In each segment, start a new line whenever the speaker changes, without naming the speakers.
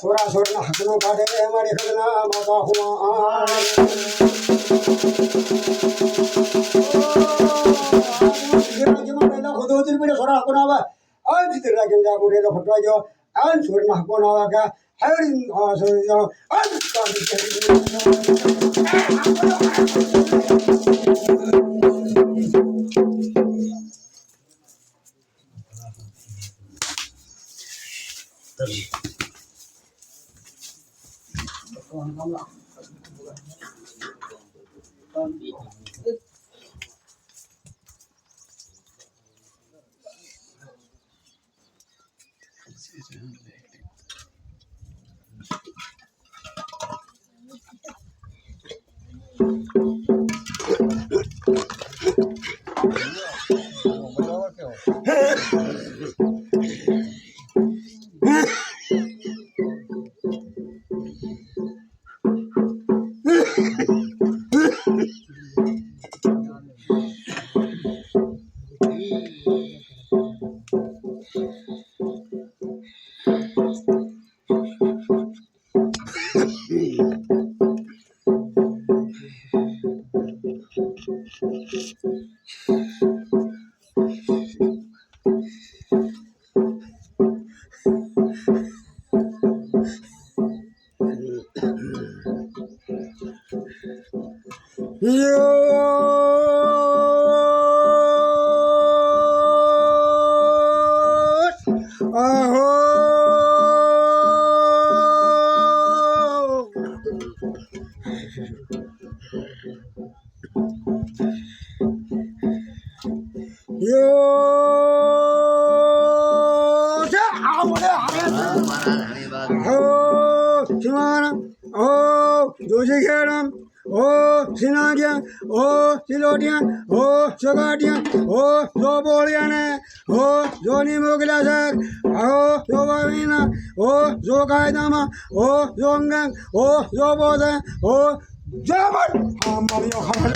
सोरा सोरा हकनो काटे हमारे खजना माता हुआ खुद दिन पीड़े सोरा हकनो आवा आज जितना के जा बुरे लो फटवा जो आज सोरा हकनो आवा का हर सोरा आज का Silodian, oh, Sogadian, oh, Zobolian, oh, Zoni Muglasak, oh, Zovavina, oh, Zogaidama, oh, Zongang, oh, Zoboda, oh, Zaman, Mario Hamad.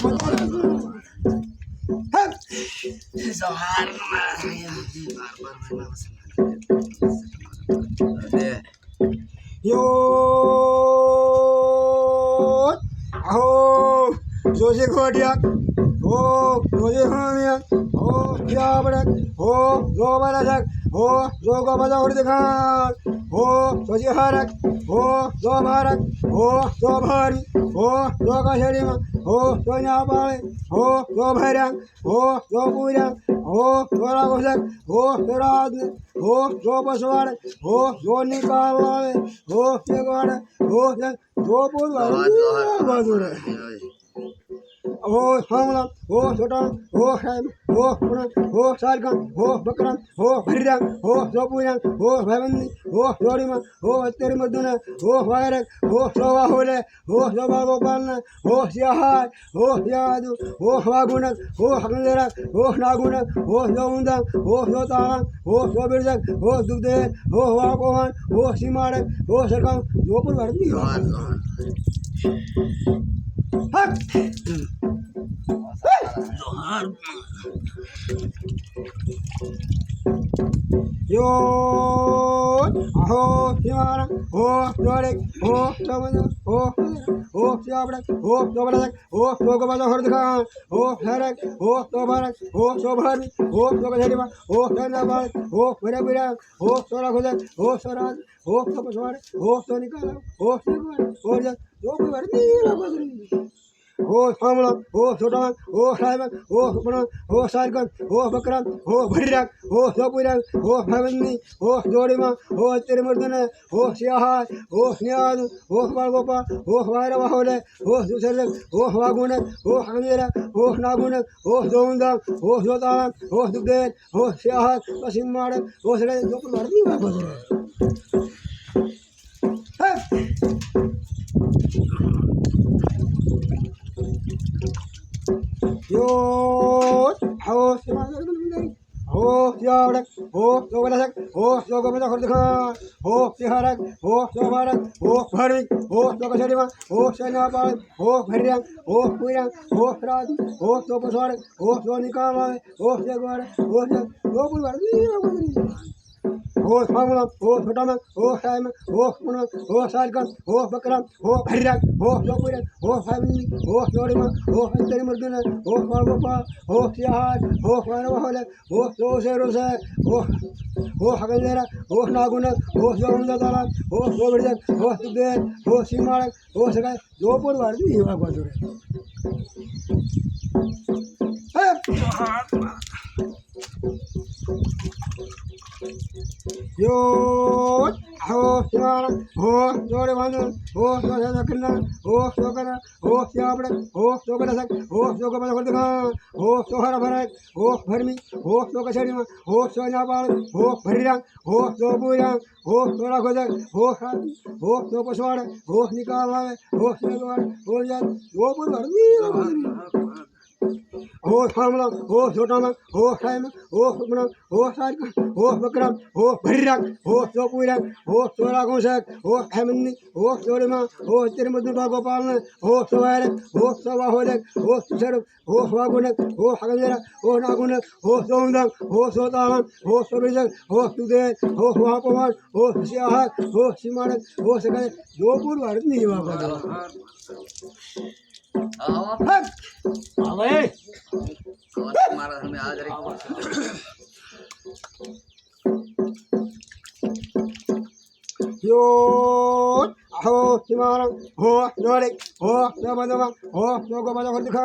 यो अहो जोशी खोटियाक हो जोशी होमियाक हो याबडक हो जो बरसक हो जो गोबदा उर्दखान हो जोशी हारक हो जो भारक हो जो भारी हो जो कशरीमा हो जो न्यापाळे हो जो भैरंग हो जो पूरंग हो जो राघोषक हो जो राजन हो जो बसवाड़ हो जो निकाल हो शेगवाड़ हो जो पूर्वाड़ हो हमला हो छोटा हो शाम हो पुना हो सारकम हो बकरम हो भरिरंग हो जोपुरंग हो भवनी हो जोड़ीमा हो तेरी मधुना हो वायरक हो शोभा होले हो शोभा गोपालन हो सियाहार हो सियादु हो वागुणक हो हकंदेरक हो नागुणक हो जोउंदक हो जोतांग हो सोबिरजक हो दुग्धे हो वाकोहन हो सीमाड़क हो सरकम जोपुर भरती हक yo ho simara ho dore ho samana ho siabra ho sobra ho sogabada hordka ho harak ho sobarak ho sobhari ho sobhari ho sanabal ho parabira ho sora khoda ho sora ho sobswar ho sonikala ho sigwar ho ja jo barni rabadri हो सामला हो छोटा हो साइबक हो सुपना हो सारकन हो buckram हो भरिरक हो सोपुरक हो भवनी हो जोड़ीमा हो तिरमर्दन हो सियाहार हो स्नियाद हो बालगोपा हो वायरवा होले हो सुसरक हो वागुणक हो हंगेरक हो नागुणक हो जोंदक हो जोतालक हो सुदेर हो सियाहार पसिमाड़क हो सरे जो पर भरती है yo ho हो सियाड़क हो सोगलक हो सोगबदा खर्दखा हो सिहारक हो सोबारक हो भरिक हो सोगशरीमा हो सेनापाल हो भरिरंग हो पुरंग हो राज हो सोपसवारक हो सोनिकाल हो सेगवार हो सोपुरवार हो सामला हो छोटामा हो साइम हो पुना हो सारकन हो बकरम हो भरिरक हो सोपुरक हो फामिली हो जोड़ीमा हो तेरी मर्दन हो बालगोपा हो सियाहार हो वायरवा होले हो रोसे हो हगंदेरा हो नागुणक हो जोंदाला हो सोबिरजक हो सुदेर हो सीमाड़क हो सगाय जोपुर Vardi हिवा बाजुरे yo ho simara ho jore bandhan ho soja kinna ho sogara ho siabra ho sogara sak ho sogara khordha ho sohara bharak ho bharmi ho sogashari ho sonabal ho bharirang ho sobuyang ho sora khodak ho khati ho sopaswad ho nikala ho segwad ho jan gopur bharmi हो सामला हो छोटामा हो साइम हो सुपना हो सारकन हो buckram हो भरिरक हो सोपुरक हो सोराघोषक हो हेमनी हो जोड़ीमा हो तिरमधुबा गोपालन हो सोवारक हो सोवा होलक हो सुसरक हो वागुणक हो हगंदेरक हो नागुणक हो सोंदक हो सोतालन हो सोबिरजक हो सुदेर हो वापमान हो सियाहार हो सीमाड़क हो सगळे जोपुर भारत निवा अबे
मारा हमें आज रे
yo ho simara ho dore ho sabadama ho sogabada khordka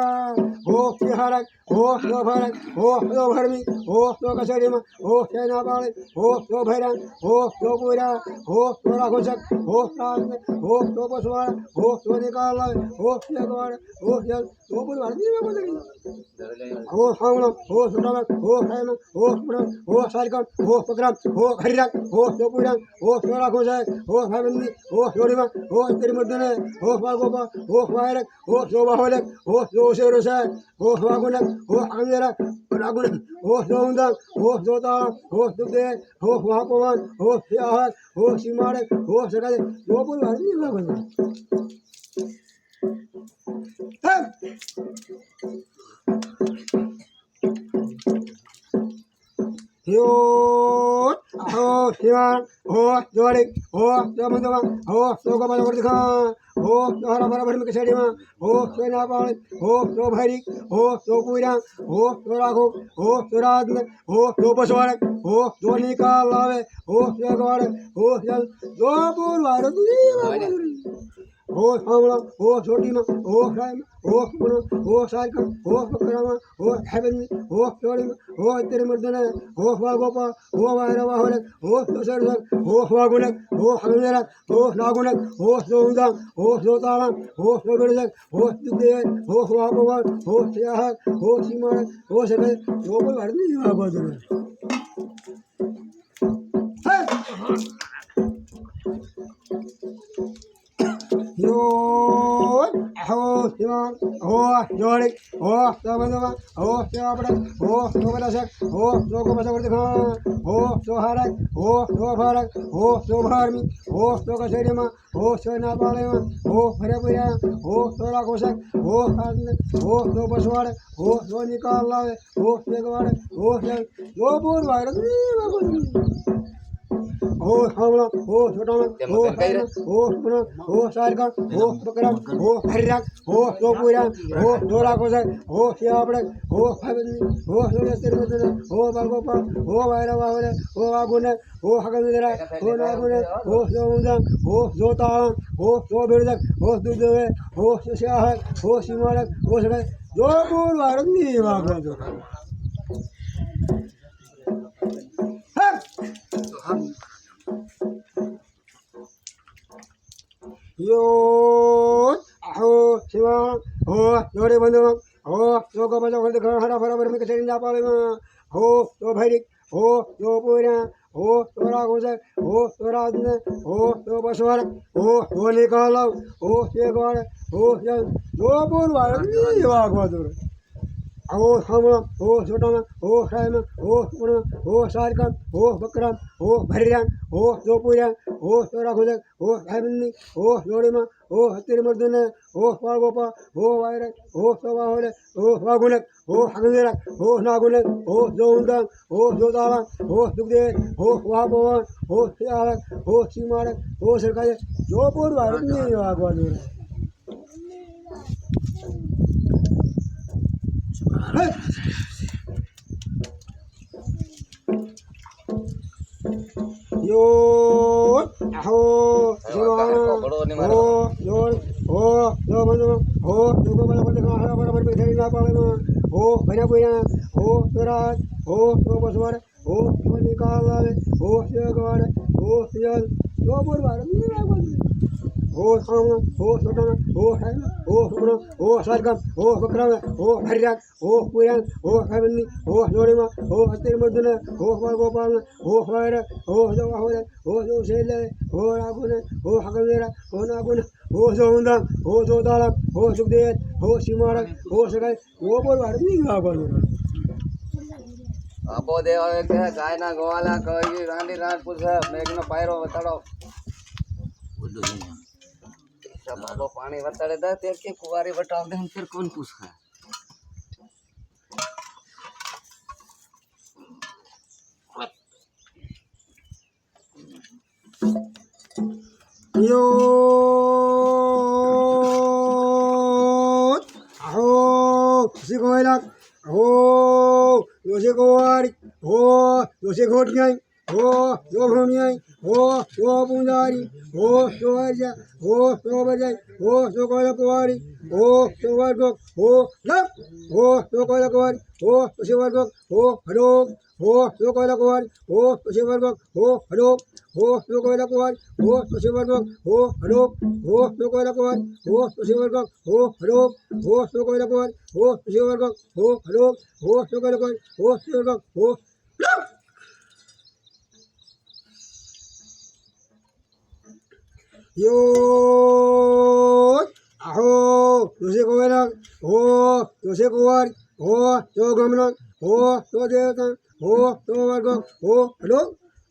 ho siharak हो सोभरक हो सोभरमी हो सोकशरीमा हो सेनापाल हो सोभैरंग हो सोपुरा हो सोराघोषक हो सास हो सोपसवार हो सोनिकाल हो सेगवाड़ हो सोपुर भारती हो सामला हो सुटामक हो साइम हो सुपना हो सारकम हो बकरम हो भरिरक हो सोपुरंग हो सोराघोषक हो भवनी हो जोड़ीमा हो तिरमर्दन हो बालगोपा हो वायरक हो शोभा होलक हो जोशेरोसा हो वागुणक हो हंगेरक नागुणक हो जोंदक हो जोतांग हो दुग्धे हो वापमान हो सियाहार हो सीमाड़क हो सगाय जोपुर भारती yo अहो हिमाल हो जोड़े हो जो मंदवा हो जो को बजा दिखा हो जो हरा भरा भर में कछड़ी में हो जो ना पाले हो जो भरी हो जो पूरा हो जो राघो हो जो रात में हो जो बसवार हो जो निकाल लावे हो जो गवार हो जो पूर्वार हो हमला हो छोटी में हो राम हो पुनो हो साइकल हो बकरामा हो हेवन हो चोरी में हो तेरे मर्दने हो वागोपा हो वायरवा हो हो सर हो वागुनक हो हमेरा हो नागुनक हो सोंदा हो सोताला हो सोबड़क हो दुदे हो वागोवा हो सियाह हो सीमान हो सके वो बोल हरनी वागो yo ho himan ho jori ho sabandama ho sabra ho sobarasak ho sokobasak ho soharak ho soharak ho sobharmi ho sokasarima ho sonapalema ho bharapuya ho sorakosak ho sadne ho sobaswar ho sonikallave ho segwar ho yo हो हमला हो छोटा हो हो पुना हो सारका हो बकरा हो हरिया हो पूरा हो डोरा कोसा हो सियापड़ हो हो तेरे हो बागोपा हो वायरवा हो आगुन हो हगंदरा हो नागुन हो सोंदा हो जोता हो सो बिरदक हो दुदवे हो सियाह हो सिमारक हो सके जो बोल वारनी वागो जो yo aho siwa ho yore bandama ho yo ko baja khol dekha hara phara bar me kachari na pale ma ho yo bhairi ho yo pura ho tora gosa ho tora adne ho yo baswar ho yo nikala ho ye gar ho yo bol war ni wa gwadur हो हमला हो छोटा हो साइम हो पुना हो सारका हो बकरा हो भरिया हो जो पूरा हो तोरा खुदक हो हेमनी हो जोड़ीमा हो हत्तिर मर्दने हो पागोपा हो वायरे हो सवा हो वागुनक हो हगंदेरा हो नागुनक हो जोंदा हो जोदाला हो दुगदे हो वापवन हो सियालक हो सीमारक हो सरकाय जो पूर भारत में वागवादुर yo ho siwana ho yo yo bandu ho yo ko bala bala hara bara bara theri na pale ma ho bhaya bhaya ho surat ho to baswar ho to nikal ho segwar ho siyal yo bor bar ni na हो सामना हो छोटा हो है हो सुना हो सरगम हो बकरा हो हरिया हो पूरा हो हेवनी हो जोड़ीमा हो हत्तिर मर्दने हो गोपाल हो फायर हो जवा हो जो सेले हो रागुन हो हगंदेरा हो नागुन हो जोंदा हो जोदाला हो सुखदेव हो सीमारक हो सगाई वो बोल भारती वागो
આપો દેવા કે ગાયના ગોવાલા કઈ રાંડી રાત પૂછે મેઘનો પાયરો વતાડો सब बाबा पानी वताड़े दा तेर के कुवारी वटाल दे हम फिर कौन पूछा
yo aho sigoilak ho yo sigowari ho yo sigodnyai हो जो भूमियाई हो जो पुंजारी हो जो अर्जा हो जो बजाई हो जो कोयल कुवारी हो जो वर्ग हो लप हो जो कोयल कुवारी हो उसी वर्ग हो हलोक हो जो कोयल कुवारी हो उसी वर्ग हो हलोक हो जो कोयल कुवारी हो उसी वर्ग हो हलोक हो जो कोयल कुवारी हो उसी वर्ग हो हलोक हो जो कोयल कुवारी हो उसी वर्ग हो हलोक हो जो कोयल कुवारी हो उसी वर्ग हो लप yo aho yo se coverak ho yo se covar ho yo gamnak ho yo devata ho yo vargak ho hello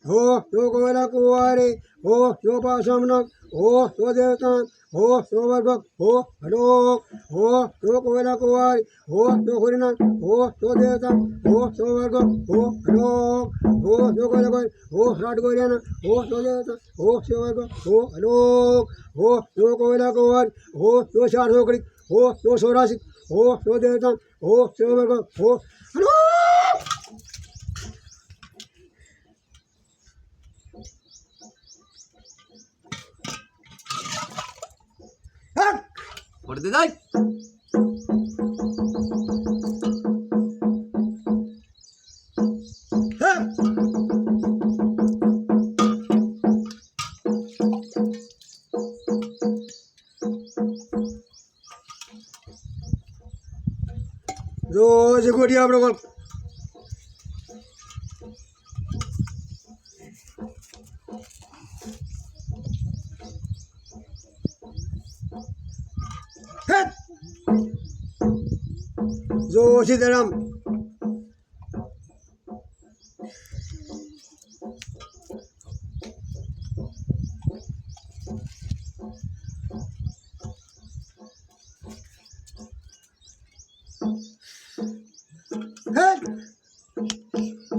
हो जो कोयला कुवारे हो जो पाशमनक हो जो देवता हो जो वर्ग हो हलोक हो जो कोयला कुवारी हो जो हरिनाथ हो जो देवता हो जो वर्ग हो हलोक हो जो कोयला कुवारी हो राट गोरियाना हो जो देवता हो जो वर्ग हो हलोक हो जो कोयला कुवारी हो जो चार छोकरी हो जो सोरासी हो जो देवता हो जो वर्ग हो हलोक
পড়তে যাই
रोज गोटिया प्रकल्प जो सीताराम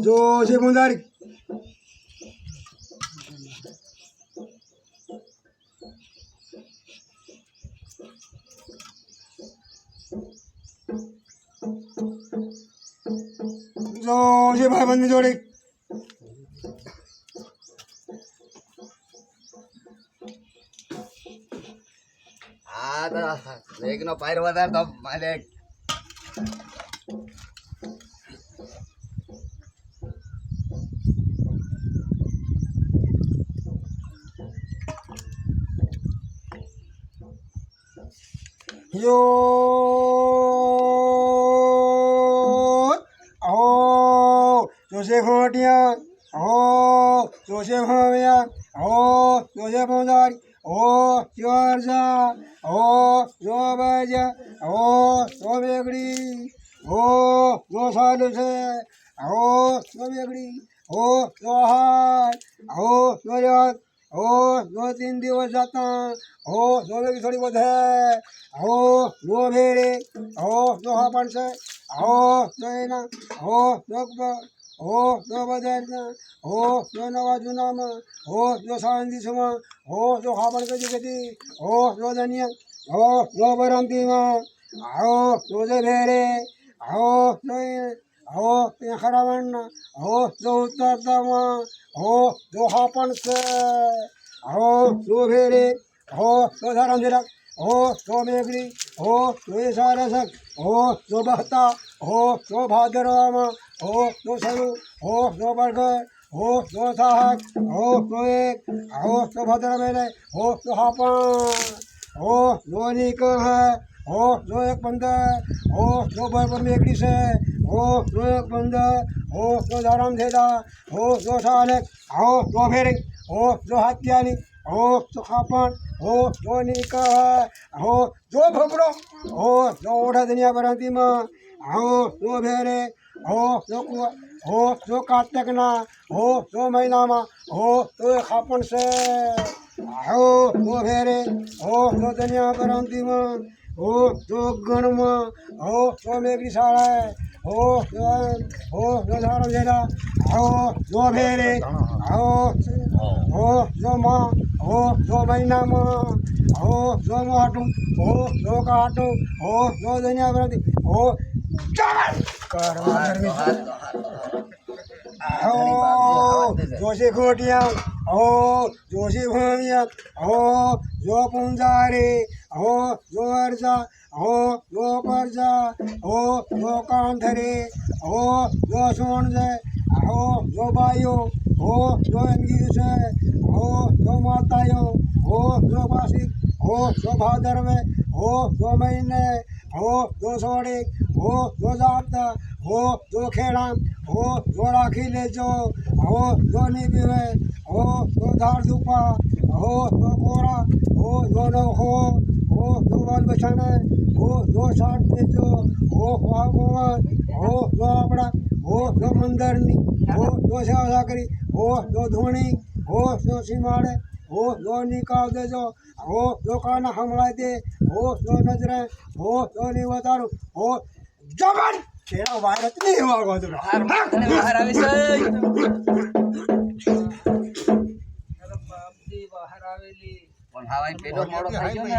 जो से मुंदारी जो से भाईबंद जोड़े
આ તો લેગનો પાયર વધારે તો માલિક
यो आओ जो से घोटिया आओ जो से भाविया आओ जो से मुंदारी ओ जो अर्जा ओ जो बजा ओ जो बेगड़ी ओ जो सालू से ओ जो बेगड़ी ओ जो हार ओ जो याद ओ जो 3 दिवस जाता ओ जो बेगड़ी थोड़ी बहुत है ओ जो भेड़े ओ जो हापन से ओ जो है ना ओ जो हो जो बदलना हो जो नवा जुनामा हो जो शांति सुमा हो जो हापन के जगती हो जो धनिया हो जो बरमती माँ हो जो जे भेरे हो जो हो खरावण हो जो उत्तर दमा हो जो हापन से हो जो भेरे हो जो धर्म तिलक हो जो मेघरी हो जो सारसक हो जो बहता हो जो भाद्रवा हो जो सरू हो जो बरगर हो जो साहक हो जो एक हो जो भद्र मेले हो जो हापन हो जो निकल है हो जो एक बंदर हो जो बरबर मेघरी से हो जो एक बंदर हो जो धर्म धेदा हो जो सालक हो जो फेरे हो जो हत्यानी हो जो हापन हो जो निकल है हो जो भबड़ो हो जो ओढ़ा दुनिया बरती माँ हो जो भेरे हो जो हो जो कार्तिकना हो जो महीना में हो जो खापन से हो जो भेरे हो जो दुनिया बरती माँ हो जो गण में हो जो मेघरी सारा हो जो धारण जेरा हो जो भेरे हो जो माँ हो जो महीना में हो जो माटू हो जो काटू हो जो दुनिया बरती हो हो जोशी घोटिया हो जोशी भूमिया हो जो पुंजारी हो जो अर्जा हो जो परजा हो जो कांधरे हो जो सोनजे हो जो बायो हो जो अंगीर से हो जो मातायो हो जो बासिक हो जो भादरवे हो जो महीने हो जो सोड़े हो जो जाता हो जो खेड़ा हो जो राखी ले जो हो जो निबिवे हो जो धार धुपा हो जो कोरा हो जो न हो जो बाल बचाना हो जो साठ बेचो हो भगवान हो जो अपना हो जो मंदरनी हो जो सेवा करी હો જો ધૂણી હો જો સીમાડે હો જો નિકાલ દેજો હો જો કાના હમળાઈ દે હો જો નજરે હો જો ની વધારું હો જબન કેળા વાયરત નહીં વાગો તો
બહાર આવી છે બહાર આવેલી પણ હાવાઈ પેલો મોડો થઈ ગયો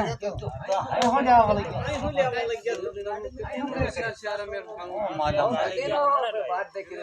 ને વાત દેખી